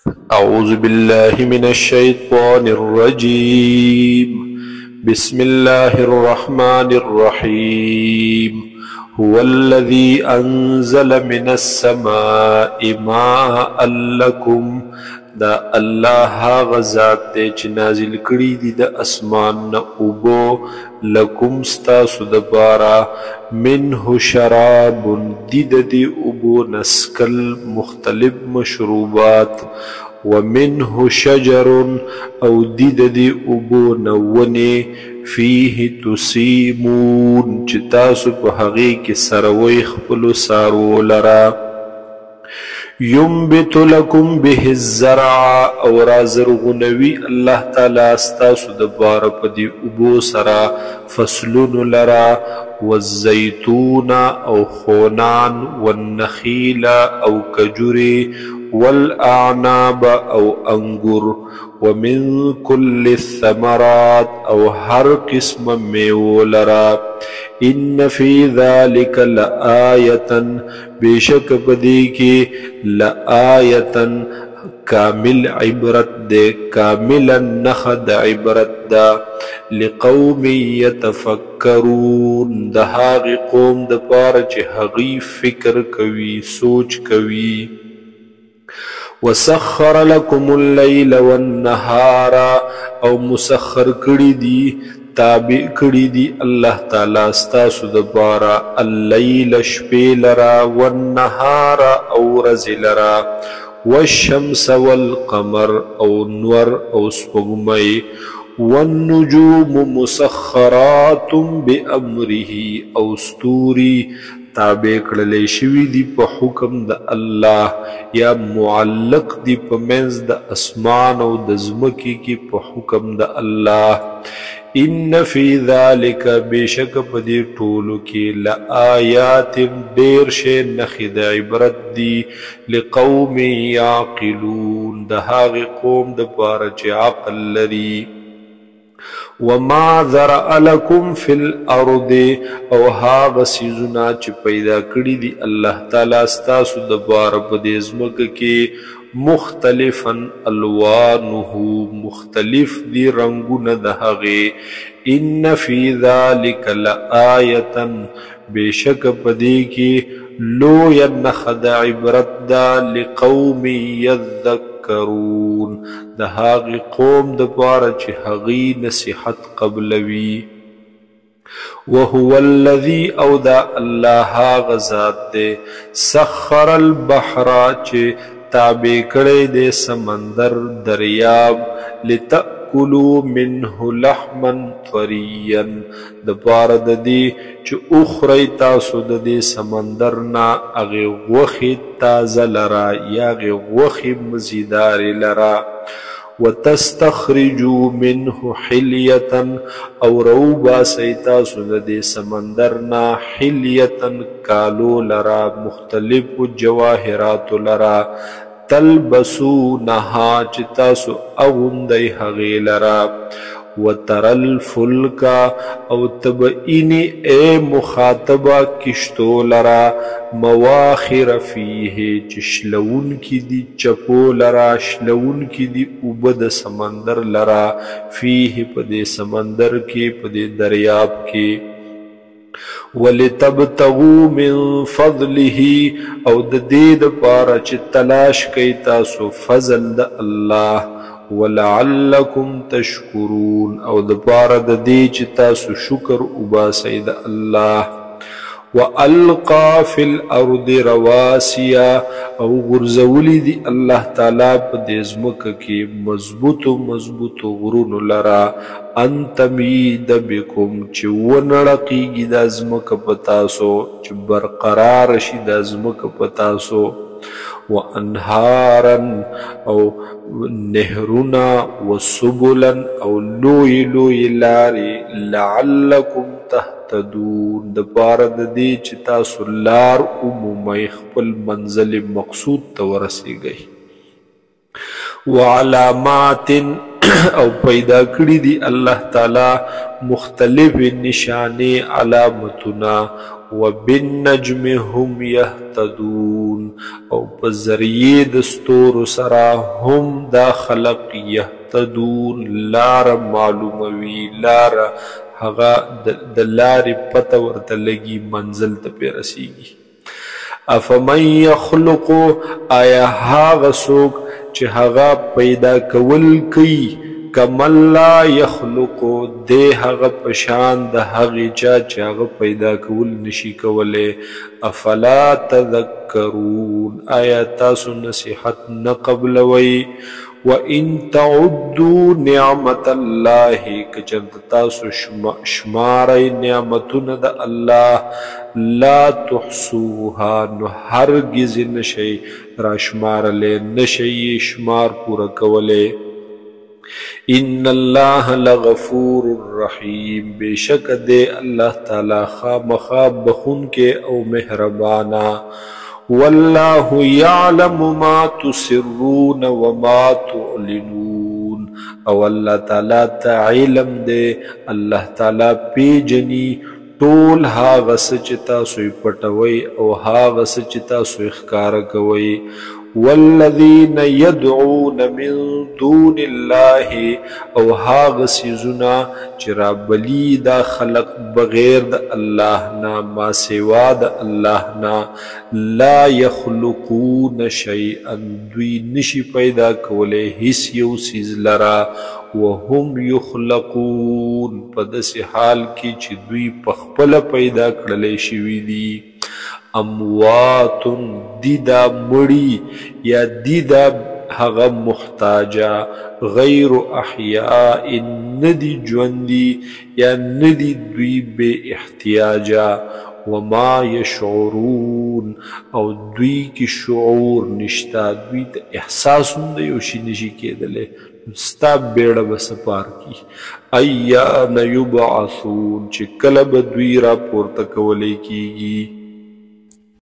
أعوذ بالله من الشيطان الرجيم. بسم الله الرحمن الرحيم. هو الذي أنزل من السماء ماء لكم. دا الله غزات دے چه نازل کری دی دا اسمان نا اوبو لکم ستاسو دبارا منه شراب دید دی اوبو نسکل مختلف مشروبات ومنه شجر او دید دی اوبو نونی فيه تسیمون چه تاسو پا حقیق سروی خپلو سارو لرا ينبت لكم به الزرع او رازرغنوی اللہ تعالی استاسو دبار پدی ابو سرا فصلون لرا والزيتون او خونان والنخيل او كجري والأعناب او انگر ومن كل الثمرات او هر قسم میو لرا ان في ذلك لآية بیشک بدی کی لآیتا کامل عبرت دے کاملا نخد عبرت دا لقوم یتفکرون دا هاغی قوم دا پارا چه هغی فکر کوي سوچ کوي وسخر لكم الليل والنهار او مسخر کړي دي تابع کړي دي الله تعالی ستاسو دبارا اللیل شپې لرا والنهار او ورځې لرا والشمس والقمر او نور او سپوږمۍ والنجوم مسخرات بأمره او ستوري تابع کړلې شوي دي په حکم د الله یا معلق دي په منځ د اسمان او د ځمکې کې په حکم د الله ان فی ذالک بیشک پدی ټولو کې لآیات ډیر شی نخې د عبرت دی لقوم یعقلون د هغې قوم د پاره چې عقل لري وما ذرأ لكم في الارض او هاغه سیزونه چې پیدا کړي دي الله تعالی ستاسو د پاره په دې ځمکه کې مختلفا الوانه مختلف دی رنگونه د هغه ان فی ذلک لآیه بیشک پدې کې لوی نخد عبرت دا لقوم یذکرون د هغه قوم د پاره چې هغه نصیحت قبلوي وهو الذي او دا الله غزاد دے سخر البحر چې تابع کړي د سمندر دریاب لتأکلوا منه لحما طريا د پاره د دې چې اخري تاسو د دې سمندر نه هغه غوښې تازه لرا یا هغه غوښې مزیدار لرا وتستخرجوا منه حلية او روبا سيتاسو د دې سمندر نه حلية کالو لرا مختلف جواهرات لرا تلبسونها چې تاسو اغوندئ هغې لرا وتر الفلک او تبئینی اے مخاطبه کشتو لرا مواخر فیه چې شلون کی دی چپو لرا شلون کی دی اوبه د سمندر لرا فیه په دې سمندر کې په دې دریاب کې ولتبتغوا من فضله او د دې د پاره چې تلاش کوي تاسو فضل د الله ولعلکم تشکرون او د پاره د دې چې تاسو شکر وباسئ د الله والقى في الارض رواسي او غرزولی دی الله تعالی په دې ځمکه کې مضبوط غرونو لرا ان تمید بكم چې ونړقیږي د ځمکه په تاسو چې برقرار شي د ځمکه په تاسو وانهارا او نهرنا وسبلا او لوی لاري لعلكم تهتدون د پاره د دې چې تاسو لار عمومي خپل منزل مقصود ته ورسیږئ وعلامات او پیدا کړی دی الله تعالی مختلف نشانه علامتنا وبالنجم هم يهتدون او په ذریعه د ستورو سره هم دا خلق یهتدون لار معلوموي لار هغه د لارې پته ورته لګي منزل ته پرې رسیږي افمن یخلق آیا هغه څوک چې هغه پیدا کول کوي کمن لا یخلق دی هغه پشان د هغې چا چې هغه پیدا کول نشي کولی افلا تذکرون آیا تاسو نصیحت نه قبلوئ وَإِن تَعُدُّوا نِعْمَةَ اللَّهِ کچرت تاسو شمارئ نعمتونه د الله لا تحصوها نو هرگز نشئ راشمارلی نشئ شمار پورا کولی ان الله لغفور رحیم بیشک دے اللہ تعالی خامخا بخون کے او مہربانا والله يعلم ما تسرون وما تعلنون او اللہ تعالی تا علم دے اللہ تعالی پیجنی ټول هاغه څه چې تاسو یې پټوئ او هاغه څه چې تاسو یې ښکاره کوئ والذین یدعون من دون الله او هاغه څیزونه چې رابلي دا خلق بغیر د الله نه ما سوا د الله نه لا یخلقون شیئا دوی نشي پیدا کولی هیڅ یو څیز لره وهم یخلقون په داسې حال کې چې دوی پخپله پیدا کړلی شوي دي اموات دی دا مړی یا دی دا هغه محتاجا غیر احیاء ندی ژوندي یا ندی دوی بے احتیاجا وما یشعرون او دوی کی شعور نشتا دوی ته احساس هم د یو شي نشي کېدلی ستا بیړه به سپار کی ایان یبعثون چې کله به دوی راپورته کولی کیږي